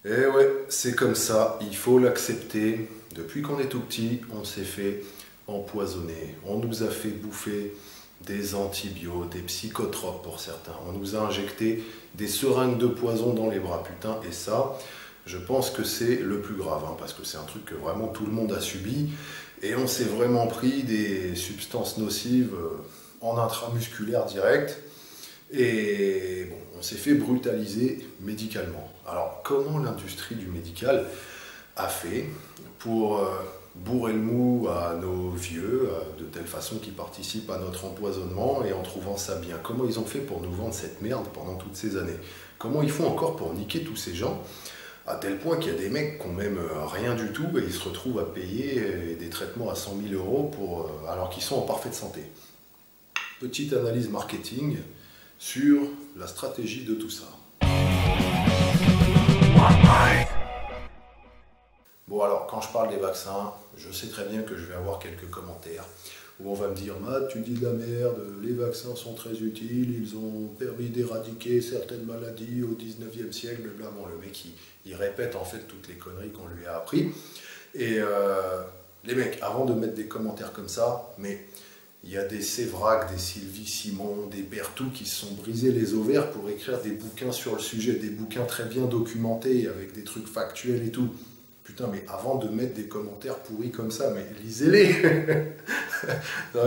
Et ouais, c'est comme ça, il faut l'accepter. Depuis qu'on est tout petit, on s'est fait empoisonner. On nous a fait bouffer des antibiotiques, des psychotropes pour certains. On nous a injecté des seringues de poison dans les bras, putain. Et ça, je pense que c'est le plus grave, hein, parce que c'est un truc que vraiment tout le monde a subi. Et on s'est vraiment pris des substances nocives en intramusculaire direct. Et bon, on s'est fait brutaliser médicalement. Alors, comment l'industrie du médical a fait pour bourrer le mou à nos vieux, de telle façon qu'ils participent à notre empoisonnement et en trouvant ça bien? Comment ils ont fait pour nous vendre cette merde pendant toutes ces années? Comment ils font encore pour niquer tous ces gens, à tel point qu'il y a des mecs qui ont même rien du tout et ils se retrouvent à payer des traitements à 100 000 euros alors qu'ils sont en parfaite santé? Petite analyse marketing sur la stratégie de tout ça. Bon alors, quand je parle des vaccins, je sais très bien que je vais avoir quelques commentaires où on va me dire Matt, tu dis de la merde, les vaccins sont très utiles, ils ont permis d'éradiquer certaines maladies au 19e siècle, blablabla. Bon, le mec, il répète en fait toutes les conneries qu'on lui a appris. Et les mecs, avant de mettre des commentaires comme ça, mais il y a des Sévrac, des Sylvie Simon, des Berthoud qui se sont brisés les ovaires pour écrire des bouquins sur le sujet, des bouquins très bien documentés, avec des trucs factuels et tout. Putain, mais avant de mettre des commentaires pourris comme ça, mais lisez-les.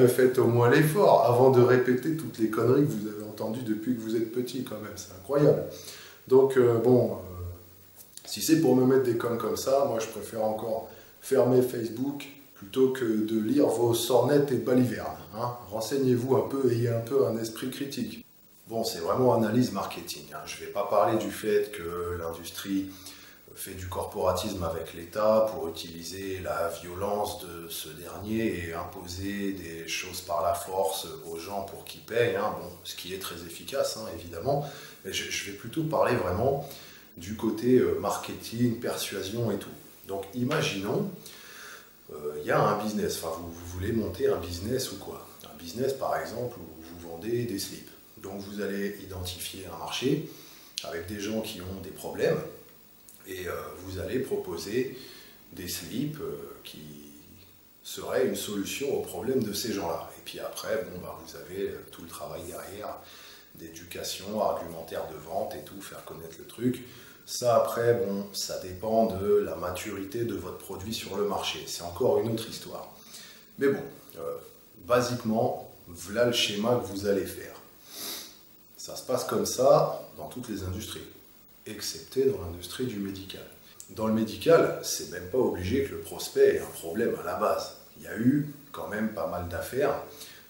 Faites au moins l'effort, avant de répéter toutes les conneries que vous avez entendues depuis que vous êtes petit, quand même, c'est incroyable. Donc, si c'est pour me mettre des connes comme ça, moi je préfère encore fermer Facebook plutôt que de lire vos sornettes et balivernes. Hein. Renseignez-vous un peu, ayez un peu un esprit critique. Bon, c'est vraiment analyse marketing. Hein. Je ne vais pas parler du fait que l'industrie fait du corporatisme avec l'État pour utiliser la violence de ce dernier et imposer des choses par la force aux gens pour qu'ils payent, hein. Bon, ce qui est très efficace, hein, évidemment. Mais je vais plutôt parler vraiment du côté marketing, persuasion et tout. Donc imaginons, il y a un business, enfin vous voulez monter un business ou quoi? Un business par exemple où vous vendez des slips. Donc vous allez identifier un marché avec des gens qui ont des problèmes et vous allez proposer des slips qui seraient une solution aux problèmes de ces gens-là. Et puis après, bon, bah, vous avez tout le travail derrière d'éducation, argumentaire de vente et tout, faire connaître le truc. Ça, après, bon, ça dépend de la maturité de votre produit sur le marché. C'est encore une autre histoire. Mais bon, basiquement, voilà le schéma que vous allez faire. Ça se passe comme ça dans toutes les industries, excepté dans l'industrie du médical. Dans le médical, c'est même pas obligé que le prospect ait un problème à la base. Il y a eu quand même pas mal d'affaires.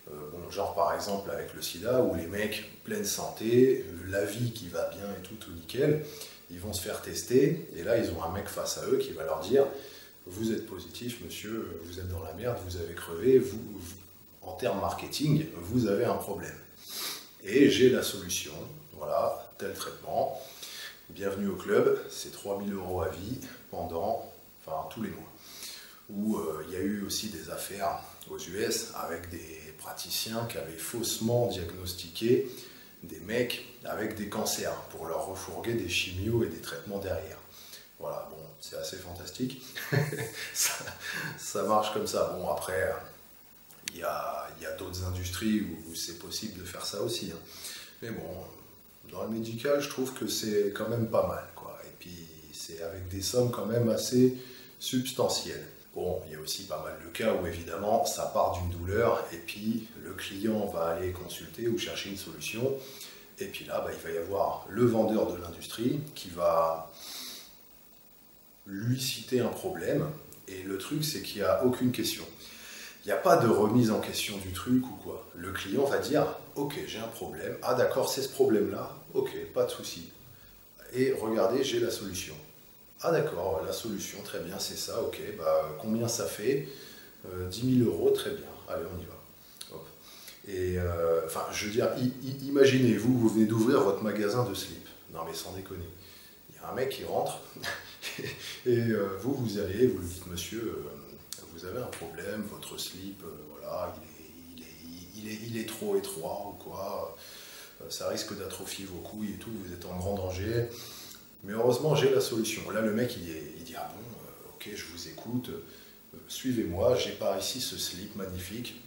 Bon, genre par exemple avec le sida, où les mecs, pleine santé, la vie qui va bien et tout, tout nickel, ils vont se faire tester, et là ils ont un mec face à eux qui va leur dire vous êtes positif monsieur, vous êtes dans la merde, vous avez crevé, en termes marketing, vous avez un problème. Et j'ai la solution, voilà, tel traitement, bienvenue au club, c'est 3 000 € à vie pendant, enfin tous les mois. Où il y a eu aussi des affaires aux US avec des praticiens qui avaient faussement diagnostiqué des mecs avec des cancers pour leur refourguer des chimios et des traitements derrière. Voilà, bon, c'est assez fantastique. ça marche comme ça. Bon, après, il y a d'autres industries où c'est possible de faire ça aussi. Hein. Mais bon, dans le médical, je trouve que c'est quand même pas mal, quoi. Et puis, c'est avec des sommes quand même assez substantielles. Bon, il y a aussi pas mal de cas où évidemment ça part d'une douleur et puis le client va aller consulter ou chercher une solution et puis là bah, il va y avoir le vendeur de l'industrie qui va lui citer un problème et le truc c'est qu'il n'y a aucune question. Il n'y a pas de remise en question du truc ou quoi. Le client va dire ok j'ai un problème, ah d'accord c'est ce problème là, ok pas de souci et regardez j'ai la solution. Ah d'accord, la solution, très bien, c'est ça, ok, bah, combien ça fait 10 000 €, très bien, allez on y va. Hop. Et enfin, je veux dire, imaginez-vous, vous venez d'ouvrir votre magasin de slip. Non mais sans déconner. Il y a un mec qui rentre, et vous allez, vous lui dites, monsieur, vous avez un problème, votre slip, voilà, il est trop étroit ou quoi, ça risque d'atrophier vos couilles et tout, vous êtes en grand danger. Mais heureusement, j'ai la solution. Là, le mec, il dit, ah bon, ok, je vous écoute, suivez-moi, j'ai par ici ce slip magnifique.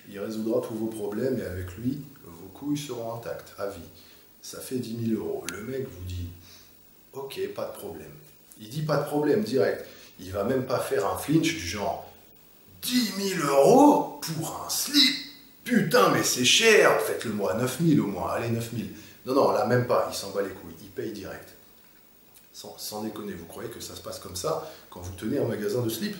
Il résoudra tous vos problèmes et avec lui, vos couilles seront intactes, à vie. Ça fait 10 000 euros. Le mec vous dit, ok, pas de problème. Il dit pas de problème, direct. Il va même pas faire un flinch du genre 10 000 euros pour un slip. Putain, mais c'est cher. Faites-le moi, 9 000 au moins, allez, 9 000. Non, non, là même pas, il s'en bat les couilles, il paye direct. Sans déconner, vous croyez que ça se passe comme ça quand vous tenez un magasin de slip?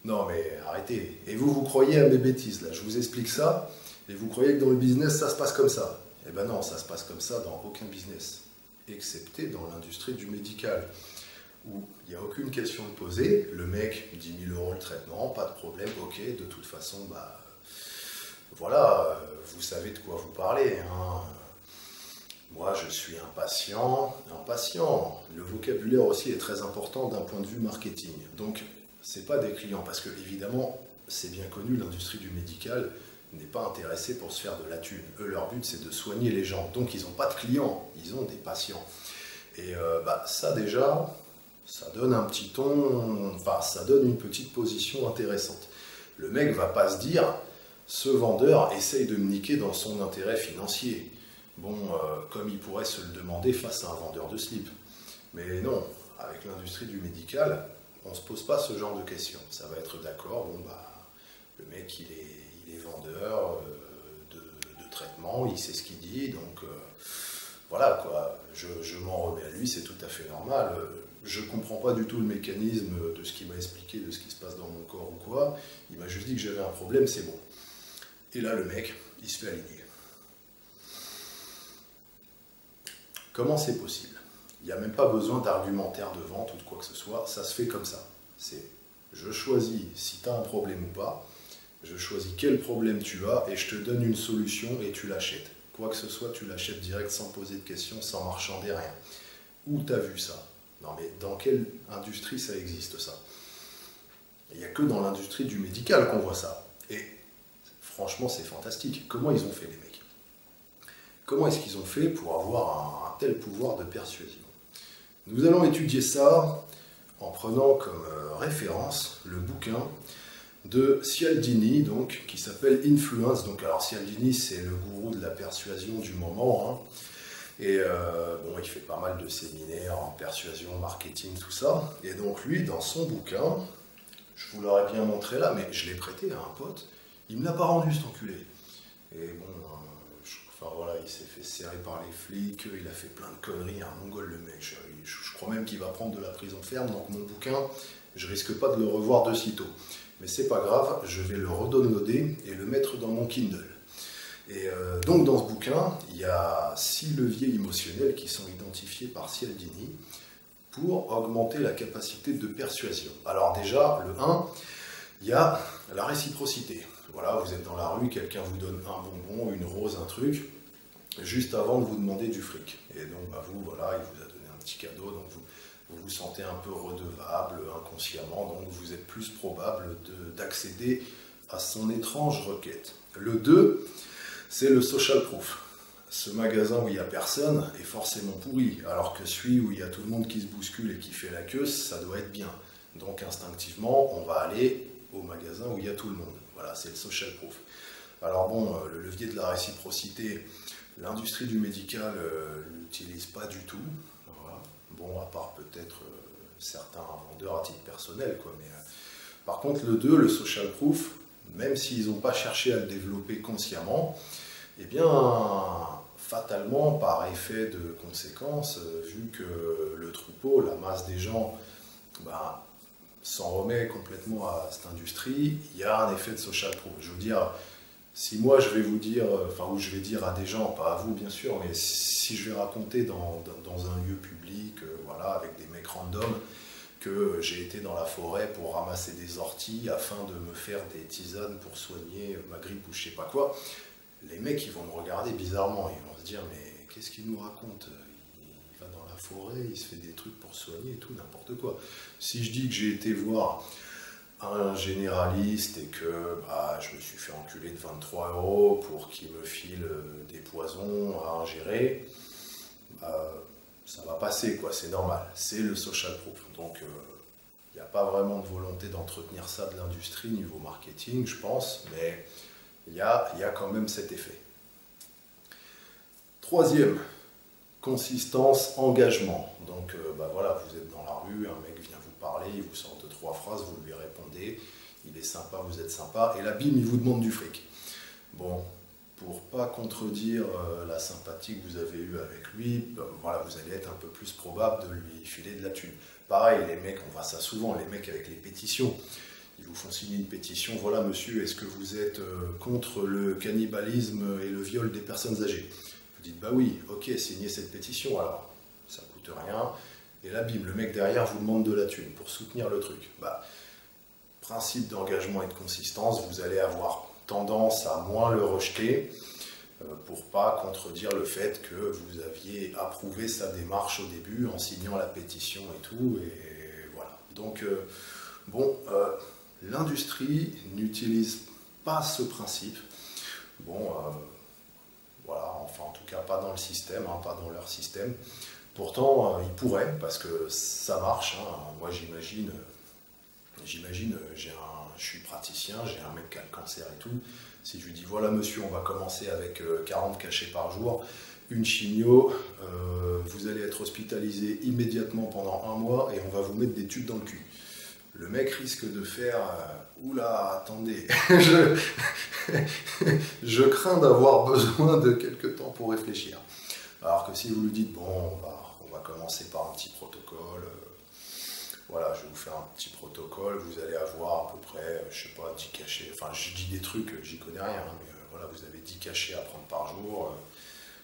Non mais arrêtez. Et vous croyez à mes bêtises là, je vous explique ça, et vous croyez que dans le business ça se passe comme ça? Eh ben non, ça se passe comme ça dans aucun business, excepté dans l'industrie du médical, où il n'y a aucune question de poser, le mec, 10 000 euros le traitement, pas de problème, ok, de toute façon, bah voilà, vous savez de quoi vous parlez, hein. Moi, je suis un patient. Le vocabulaire aussi est très important d'un point de vue marketing. Donc, ce n'est pas des clients, parce que évidemment, c'est bien connu, l'industrie du médical n'est pas intéressée pour se faire de la thune. Eux, leur but, c'est de soigner les gens. Donc, ils n'ont pas de clients, ils ont des patients. Et ça, déjà, ça donne un petit ton, enfin, ça donne une petite position intéressante. Le mec ne va pas se dire, ce vendeur essaye de me niquer dans son intérêt financier. Bon, comme il pourrait se le demander face à un vendeur de slip. Mais non, avec l'industrie du médical, on ne se pose pas ce genre de questions. Ça va être d'accord, bon bah, le mec il est vendeur de traitement, il sait ce qu'il dit, donc voilà quoi, je m'en remets à lui, c'est tout à fait normal. Je ne comprends pas du tout le mécanisme de ce qu'il m'a expliqué, de ce qui se passe dans mon corps ou quoi. Il m'a juste dit que j'avais un problème, c'est bon. Et là, le mec, il se fait aligner. Comment c'est possible? Il n'y a même pas besoin d'argumentaire de vente ou de quoi que ce soit, ça se fait comme ça. C'est, je choisis si tu as un problème ou pas, je choisis quel problème tu as et je te donne une solution et tu l'achètes. Quoi que ce soit, tu l'achètes direct sans poser de questions, sans marchander rien. Où tu as vu ça? Non mais dans quelle industrie ça existe ça? Il n'y a que dans l'industrie du médical qu'on voit ça. Et franchement, c'est fantastique. Comment ils ont fait les mecs? Comment est-ce qu'ils ont fait pour avoir un tel pouvoir de persuasion? Nous allons étudier ça en prenant comme référence le bouquin de Cialdini, donc, qui s'appelle Influence. Donc, alors Cialdini, c'est le gourou de la persuasion du moment, hein. Et bon, il fait pas mal de séminaires en persuasion, marketing, tout ça. Et donc lui, dans son bouquin, je vous l'aurais bien montré là, mais je l'ai prêté à un pote, il me l'a pas rendu cet enculé. Et bon, enfin voilà, il s'est fait serrer par les flics, il a fait plein de conneries, un mongol le mec. Je crois même qu'il va prendre de la prison ferme, donc mon bouquin, je risque pas de le revoir de sitôt. Mais c'est pas grave, je vais le redownloader et le mettre dans mon Kindle. Et donc dans ce bouquin, il y a 6 leviers émotionnels qui sont identifiés par Cialdini pour augmenter la capacité de persuasion. Alors déjà, le 1, il y a la réciprocité. Voilà, vous êtes dans la rue, quelqu'un vous donne un bonbon, une rose, un truc, juste avant de vous demander du fric. Et donc bah, vous, voilà, il vous a donné un petit cadeau, donc vous vous sentez un peu redevable inconsciemment, donc vous êtes plus probable d'accéder à son étrange requête. Le 2, c'est le social proof. Ce magasin où il n'y a personne est forcément pourri, alors que celui où il y a tout le monde qui se bouscule et qui fait la queue, ça doit être bien. Donc instinctivement, on va aller au magasin où il y a tout le monde. Voilà, c'est le social proof. Alors bon, le levier de la réciprocité, l'industrie du médical l'utilise pas du tout. Voilà. Bon, à part peut-être certains vendeurs à titre personnel, quoi. Mais, par contre, le 2, le social proof, même s'ils n'ont pas cherché à le développer consciemment, eh bien, fatalement, par effet de conséquence, vu que le troupeau, la masse des gens, bah, s'en remet complètement à cette industrie, il y a un effet de social proof. Je veux dire, si moi je vais vous dire, enfin, ou je vais dire à des gens, pas à vous bien sûr, mais si je vais raconter dans un lieu public, voilà, avec des mecs random, que j'ai été dans la forêt pour ramasser des orties afin de me faire des tisanes pour soigner ma grippe ou je sais pas quoi, les mecs ils vont me regarder bizarrement, ils vont se dire mais qu'est-ce qu'il nous raconte? Il va dans la forêt, il se fait des trucs pour soigner et tout, n'importe quoi. Si je dis que j'ai été voir un généraliste et que bah, je me suis fait enculer de 23 € pour qu'il me file des poisons à ingérer, ça va passer, quoi, c'est normal. C'est le social proof. Donc, il n'y a pas vraiment de volonté d'entretenir ça de l'industrie niveau marketing, je pense, mais il y a quand même cet effet. Troisième, consistance, engagement. Donc, voilà, vous êtes dans la rue, un mec vient vous parler, il vous sort 2-3 phrases, vous lui répondez, il est sympa, vous êtes sympa, et là, bim, il vous demande du fric. Bon, pour pas contredire la sympathie que vous avez eue avec lui, voilà, vous allez être un peu plus probable de lui filer de la thune. Pareil, les mecs, on voit ça souvent, les mecs avec les pétitions, ils vous font signer une pétition, voilà monsieur, est-ce que vous êtes contre le cannibalisme et le viol des personnes âgées? Vous dites, bah oui, ok, signez cette pétition, alors, ça coûte rien, et là, bim, le mec derrière vous demande de la thune pour soutenir le truc. Bah, principe d'engagement et de consistance, vous allez avoir tendance à moins le rejeter pour pas contredire le fait que vous aviez approuvé sa démarche au début en signant la pétition et tout, et voilà. Donc, l'industrie n'utilise pas ce principe. Bon, voilà, enfin en tout cas pas dans le système, hein, pas dans leur système. Pourtant, ils pourraient, parce que ça marche, hein. Moi j'imagine, je suis praticien, j'ai un mec qui a le cancer et tout. Si je lui dis, voilà monsieur, on va commencer avec 40 cachets par jour, une chimio, vous allez être hospitalisé immédiatement pendant 1 mois et on va vous mettre des tubes dans le cul. Le mec risque de faire, oula, attendez, je crains d'avoir besoin de quelques temps pour réfléchir. Alors que si vous lui dites, bon, on va commencer par un petit protocole, voilà, je vais vous faire un petit protocole, vous allez avoir à peu près, je sais pas, 10 cachets, enfin je dis des trucs, j'y connais rien, hein, mais voilà, vous avez 10 cachets à prendre par jour,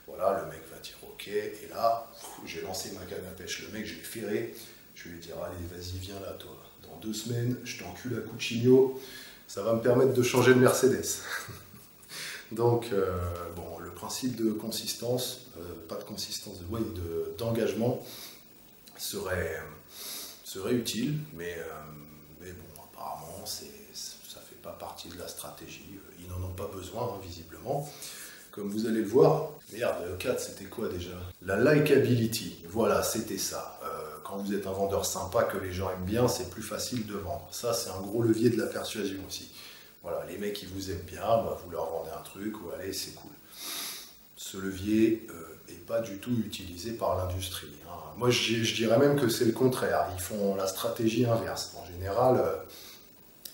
voilà, le mec va dire ok, et là, j'ai lancé ma canne à pêche, le mec, je l'ai ferré, je vais lui dire, allez, vas-y, viens là, toi, dans 2 semaines, je t'encule à coup de chigno, ça va me permettre de changer de Mercedes. Donc, bon, le principe de consistance, pas de consistance, d'engagement serait utile, mais bon, apparemment, ça ne fait pas partie de la stratégie. Ils n'en ont pas besoin, hein, visiblement. Comme vous allez le voir, merde, le 4, c'était quoi déjà? La likability, voilà, c'était ça. Quand vous êtes un vendeur sympa, que les gens aiment bien, c'est plus facile de vendre. Ça, c'est un gros levier de la persuasion aussi. Voilà, les mecs qui vous aiment bien, vous leur vendez un truc, ou allez, c'est cool. Ce levier n'est pas du tout utilisé par l'industrie. Hein. Moi, je dirais même que c'est le contraire. Ils font la stratégie inverse. En général,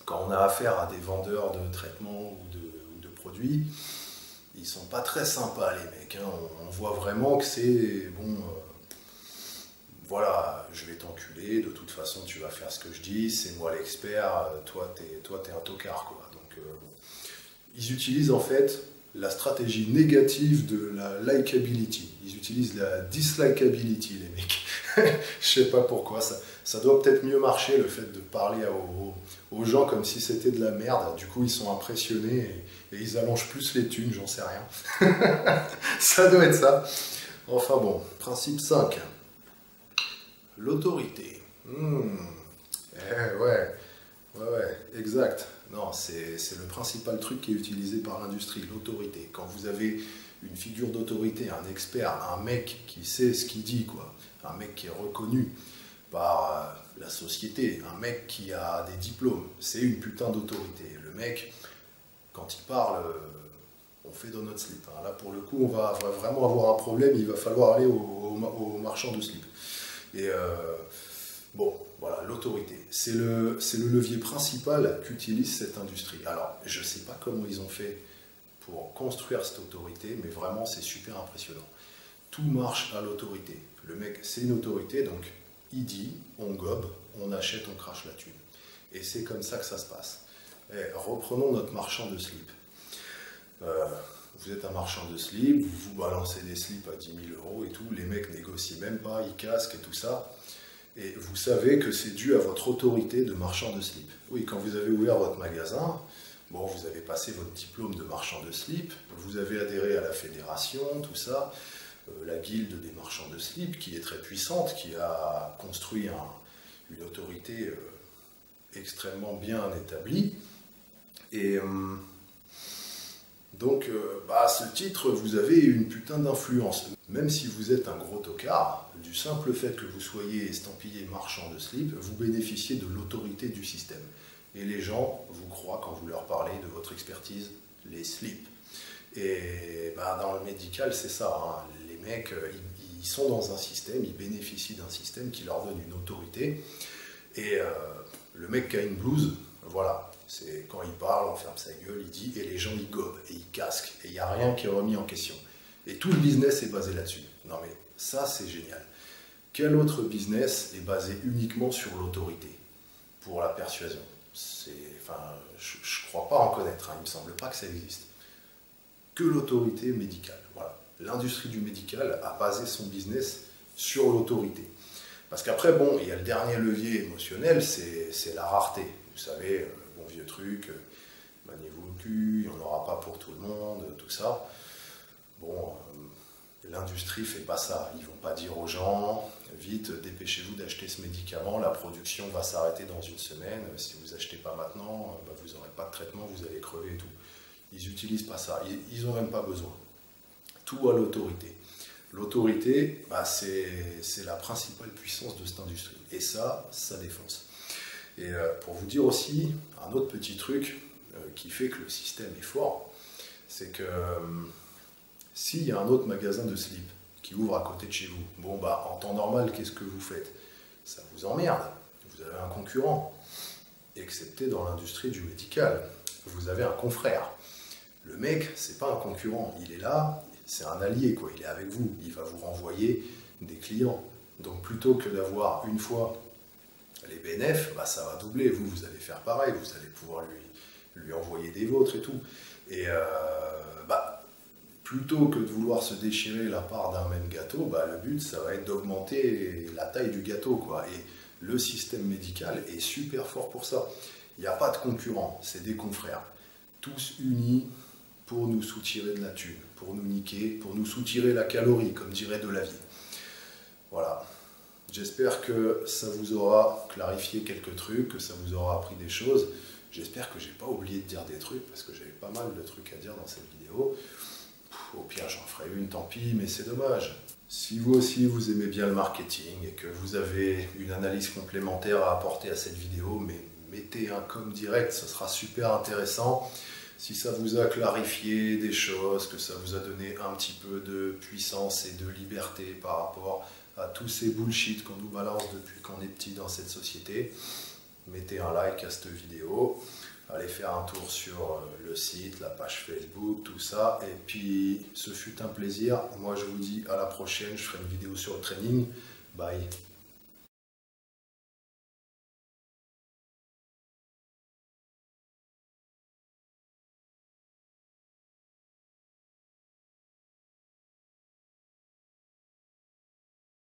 quand on a affaire à des vendeurs de traitements ou de produits, ils sont pas très sympas, les mecs. Hein. On voit vraiment que c'est, bon, voilà, je vais t'enculer, de toute façon, tu vas faire ce que je dis, c'est moi l'expert, toi, t'es un tocard, quoi. Donc, bon. Ils utilisent en fait la stratégie négative de la likability. Ils utilisent la dislikability, les mecs. Je sais pas pourquoi. Ça doit peut-être mieux marcher, le fait de parler aux gens comme si c'était de la merde. Du coup, ils sont impressionnés et ils allongent plus les thunes, j'en sais rien. Ça doit être ça. Enfin bon, principe 5. L'autorité. Ouais, exact. Non, c'est le principal truc qui est utilisé par l'industrie, l'autorité. Quand vous avez une figure d'autorité, un expert, un mec qui sait ce qu'il dit, quoi, un mec qui est reconnu par la société, un mec qui a des diplômes, c'est une putain d'autorité. Le mec, quand il parle, on fait dans notre slip. Hein. Là, pour le coup, on va vraiment avoir un problème, il va falloir aller au marchand de slip. Et bon, voilà, l'autorité. C'est le levier principal qu'utilise cette industrie. Alors, je ne sais pas comment ils ont fait pour construire cette autorité, mais vraiment, c'est super impressionnant. Tout marche à l'autorité. Le mec, c'est une autorité, donc il dit, on gobe, on achète, on crache la thune. Et c'est comme ça que ça se passe. Et reprenons notre marchand de slip. Vous êtes un marchand de slip, vous balancez des slips à 10 000 € et tout, les mecs négocient même pas, ils casquent et tout ça. Et vous savez que c'est dû à votre autorité de marchand de slip. Oui, quand vous avez ouvert votre magasin, bon, vous avez passé votre diplôme de marchand de slip, vous avez adhéré à la fédération, tout ça, la guilde des marchands de slip, qui est très puissante, qui a construit une autorité extrêmement bien établie. Et Donc, ce titre, vous avez une putain d'influence. Même si vous êtes un gros tocard, du simple fait que vous soyez estampillé marchand de slip, vous bénéficiez de l'autorité du système. Et les gens vous croient quand vous leur parlez de votre expertise, les slips. Et dans le médical, c'est ça. Hein. Les mecs, ils sont dans un système, ils bénéficient d'un système qui leur donne une autorité. Et le mec qui a une blouse, voilà, c'est quand il parle, on ferme sa gueule, il dit, et les gens ils gobent, et ils casquent, et il n'y a rien qui est remis en question. Et tout le business est basé là-dessus. Non mais ça c'est génial. Quel autre business est basé uniquement sur l'autorité pour la persuasion? Je ne crois pas en connaître, hein, il ne me semble pas que ça existe. Que l'autorité médicale. Voilà. L'industrie du médical a basé son business sur l'autorité. Parce qu'après, bon, il y a le dernier levier émotionnel, c'est la rareté. Vous savez, le bon vieux truc, maniez-vous le cul, il n'y en aura pas pour tout le monde, tout ça. Bon, l'industrie ne fait pas ça. Ils ne vont pas dire aux gens, vite, dépêchez-vous d'acheter ce médicament, la production va s'arrêter dans une semaine, si vous n'achetez pas maintenant, vous n'aurez pas de traitement, vous allez crever et tout. Ils n'utilisent pas ça, ils n'ont même pas besoin. Tout à l'autorité. L'autorité, c'est la principale puissance de cette industrie. Et ça défonce. Et pour vous dire aussi, un autre petit truc qui fait que le système est fort, c'est que s'il y a un autre magasin de slip qui ouvre à côté de chez vous, bon en temps normal, qu'est-ce que vous faites? Ça vous emmerde. Vous avez un concurrent. Excepté dans l'industrie du médical. Vous avez un confrère. Le mec, c'est pas un concurrent. Il est là, c'est un allié, quoi. Il est avec vous. Il va vous renvoyer des clients. Donc plutôt que d'avoir une fois les bénéfices, ça va doubler. Vous allez faire pareil. Vous allez pouvoir lui envoyer des vôtres et tout. Et plutôt que de vouloir se déchirer la part d'un même gâteau, le but, ça va être d'augmenter la taille du gâteau, quoi. Et le système médical est super fort pour ça. Il n'y a pas de concurrents, c'est des confrères. Tous unis pour nous soutirer de la thune, pour nous niquer, pour nous soutirer la calorie, comme dirait Delavier. Voilà. J'espère que ça vous aura clarifié quelques trucs, que ça vous aura appris des choses. J'espère que j'ai pas oublié de dire des trucs, parce que j'avais pas mal de trucs à dire dans cette vidéo. Au pire, j'en ferai une, tant pis, mais c'est dommage. Si vous aussi, vous aimez bien le marketing et que vous avez une analyse complémentaire à apporter à cette vidéo, mais mettez un com direct, ce sera super intéressant. Si ça vous a clarifié des choses, que ça vous a donné un petit peu de puissance et de liberté par rapport à tous ces bullshit qu'on nous balance depuis qu'on est petit dans cette société, mettez un like à cette vidéo. Allez faire un tour sur le site, la page Facebook, tout ça. Et puis, ce fut un plaisir. Moi, je vous dis à la prochaine. Je ferai une vidéo sur le training. Bye.